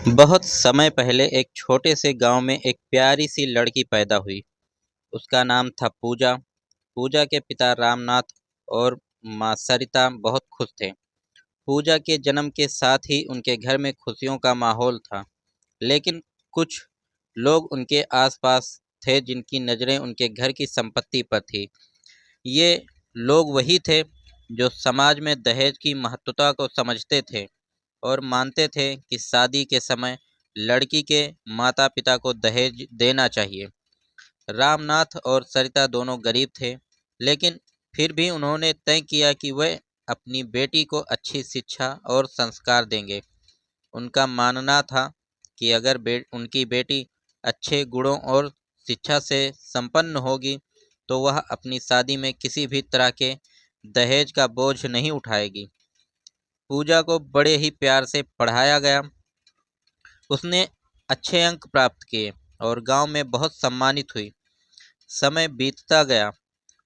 बहुत समय पहले एक छोटे से गांव में एक प्यारी सी लड़की पैदा हुई। उसका नाम था पूजा। पूजा के पिता रामनाथ और माँ सरिता बहुत खुश थे। पूजा के जन्म के साथ ही उनके घर में खुशियों का माहौल था। लेकिन कुछ लोग उनके आसपास थे जिनकी नज़रें उनके घर की संपत्ति पर थी। ये लोग वही थे जो समाज में दहेज की महत्वता को समझते थे और मानते थे कि शादी के समय लड़की के माता-पिता को दहेज देना चाहिए। रामनाथ और सरिता दोनों गरीब थे, लेकिन फिर भी उन्होंने तय किया कि वे अपनी बेटी को अच्छी शिक्षा और संस्कार देंगे। उनका मानना था कि अगर उनकी बेटी अच्छे गुणों और शिक्षा से संपन्न होगी, तो वह अपनी शादी में किसी भी तरह के दहेज का बोझ नहीं उठाएगी। पूजा को बड़े ही प्यार से पढ़ाया गया। उसने अच्छे अंक प्राप्त किए और गांव में बहुत सम्मानित हुई। समय बीतता गया।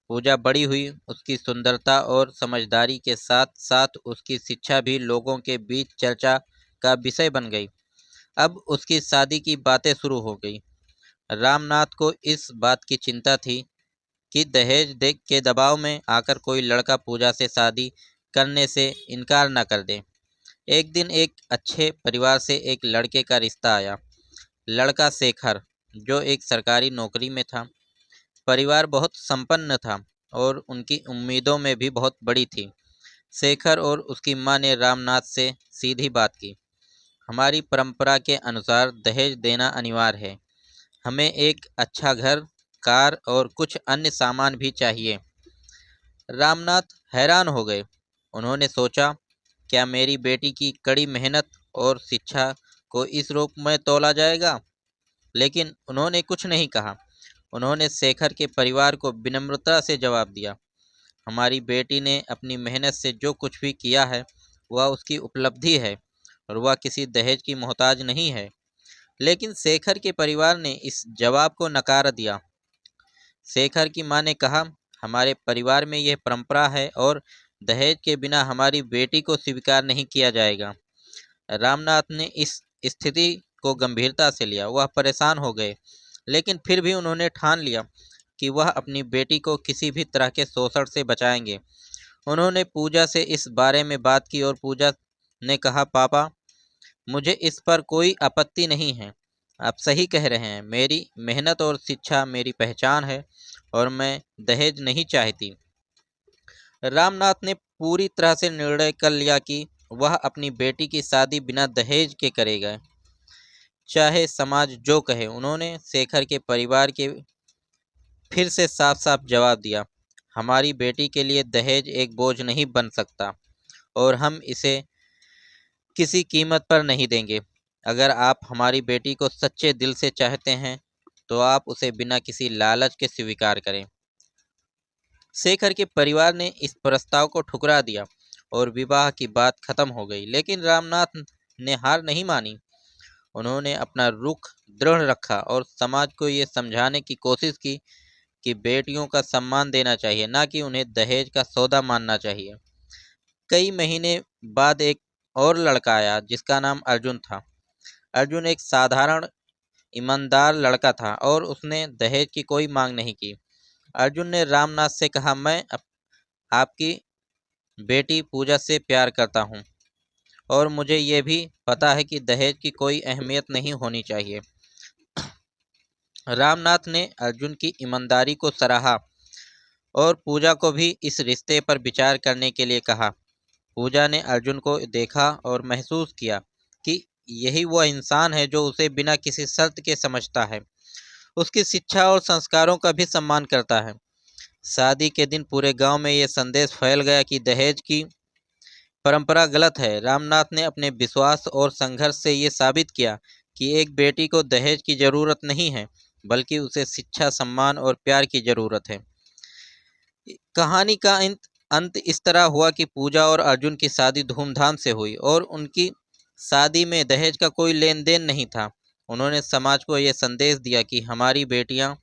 पूजा बड़ी हुई। उसकी सुंदरता और समझदारी के साथ साथ उसकी शिक्षा भी लोगों के बीच चर्चा का विषय बन गई। अब उसकी शादी की बातें शुरू हो गई। रामनाथ को इस बात की चिंता थी कि दहेज देख के दबाव में आकर कोई लड़का पूजा से शादी करने से इनकार न कर दे। एक दिन एक अच्छे परिवार से एक लड़के का रिश्ता आया। लड़का शेखर, जो एक सरकारी नौकरी में था। परिवार बहुत संपन्न था और उनकी उम्मीदों में भी बहुत बड़ी थी। शेखर और उसकी मां ने रामनाथ से सीधी बात की। हमारी परंपरा के अनुसार दहेज देना अनिवार्य है। हमें एक अच्छा घर, कार और कुछ अन्य सामान भी चाहिए। रामनाथ हैरान हो गए। उन्होंने सोचा, क्या मेरी बेटी की कड़ी मेहनत और शिक्षा को इस रूप में तोला जाएगा? लेकिन उन्होंने कुछ नहीं कहा। उन्होंने शेखर के परिवार को विनम्रता से जवाब दिया, हमारी बेटी ने अपनी मेहनत से जो कुछ भी किया है वह उसकी उपलब्धि है और वह किसी दहेज की मोहताज नहीं है। लेकिन शेखर के परिवार ने इस जवाब को नकार दिया। शेखर की मां ने कहा, हमारे परिवार में यह परंपरा है और दहेज के बिना हमारी बेटी को स्वीकार नहीं किया जाएगा। रामनाथ ने इस स्थिति को गंभीरता से लिया। वह परेशान हो गए, लेकिन फिर भी उन्होंने ठान लिया कि वह अपनी बेटी को किसी भी तरह के शोषण से बचाएंगे। उन्होंने पूजा से इस बारे में बात की और पूजा ने कहा, पापा, मुझे इस पर कोई आपत्ति नहीं है। आप सही कह रहे हैं। मेरी मेहनत और शिक्षा मेरी पहचान है और मैं दहेज नहीं चाहती। रामनाथ ने पूरी तरह से निर्णय कर लिया कि वह अपनी बेटी की शादी बिना दहेज के करेगा, चाहे समाज जो कहे। उन्होंने शेखर के परिवार के फिर से साफ साफ जवाब दिया, हमारी बेटी के लिए दहेज एक बोझ नहीं बन सकता और हम इसे किसी कीमत पर नहीं देंगे। अगर आप हमारी बेटी को सच्चे दिल से चाहते हैं तो आप उसे बिना किसी लालच के स्वीकार करें। शेखर के परिवार ने इस प्रस्ताव को ठुकरा दिया और विवाह की बात खत्म हो गई। लेकिन रामनाथ ने हार नहीं मानी। उन्होंने अपना रुख दृढ़ रखा और समाज को ये समझाने की कोशिश की कि बेटियों का सम्मान देना चाहिए, ना कि उन्हें दहेज का सौदा मानना चाहिए। कई महीने बाद एक और लड़का आया जिसका नाम अर्जुन था। अर्जुन एक साधारण ईमानदार लड़का था और उसने दहेज की कोई मांग नहीं की। अर्जुन ने रामनाथ से कहा, मैं आपकी बेटी पूजा से प्यार करता हूँ और मुझे ये भी पता है कि दहेज की कोई अहमियत नहीं होनी चाहिए। रामनाथ ने अर्जुन की ईमानदारी को सराहा और पूजा को भी इस रिश्ते पर विचार करने के लिए कहा। पूजा ने अर्जुन को देखा और महसूस किया कि यही वह इंसान है जो उसे बिना किसी शर्त के समझता है, उसकी शिक्षा और संस्कारों का भी सम्मान करता है। शादी के दिन पूरे गांव में यह संदेश फैल गया कि दहेज की परंपरा गलत है। रामनाथ ने अपने विश्वास और संघर्ष से ये साबित किया कि एक बेटी को दहेज की जरूरत नहीं है, बल्कि उसे शिक्षा, सम्मान और प्यार की जरूरत है। कहानी का अंत इस तरह हुआ कि पूजा और अर्जुन की शादी धूमधाम से हुई और उनकी शादी में दहेज का कोई लेन देन नहीं था। उन्होंने समाज को यह संदेश दिया कि हमारी बेटियां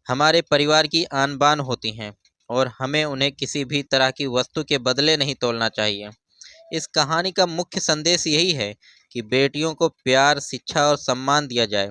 हमारे परिवार की आन बान होती हैं और हमें उन्हें किसी भी तरह की वस्तु के बदले नहीं तोलना चाहिए। इस कहानी का मुख्य संदेश यही है कि बेटियों को प्यार, शिक्षा और सम्मान दिया जाए।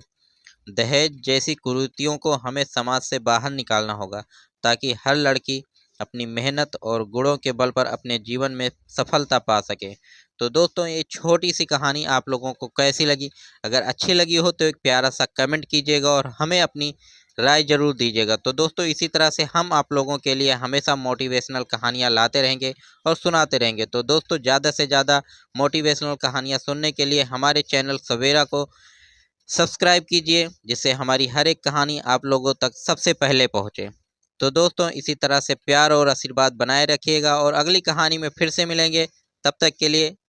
दहेज जैसी कुरीतियों को हमें समाज से बाहर निकालना होगा, ताकि हर लड़की अपनी मेहनत और गुणों के बल पर अपने जीवन में सफलता पा सके। तो दोस्तों, ये छोटी सी कहानी आप लोगों को कैसी लगी? अगर अच्छी लगी हो तो एक प्यारा सा कमेंट कीजिएगा और हमें अपनी राय जरूर दीजिएगा। तो दोस्तों, इसी तरह से हम आप लोगों के लिए हमेशा मोटिवेशनल कहानियाँ लाते रहेंगे और सुनाते रहेंगे। तो दोस्तों, ज़्यादा से ज़्यादा मोटिवेशनल कहानियाँ सुनने के लिए हमारे चैनल सवेरा को सब्सक्राइब कीजिए, जिससे हमारी हर एक कहानी आप लोगों तक सबसे पहले पहुंचे। तो दोस्तों, इसी तरह से प्यार और आशीर्वाद बनाए रखिएगा और अगली कहानी में फिर से मिलेंगे। तब तक के लिए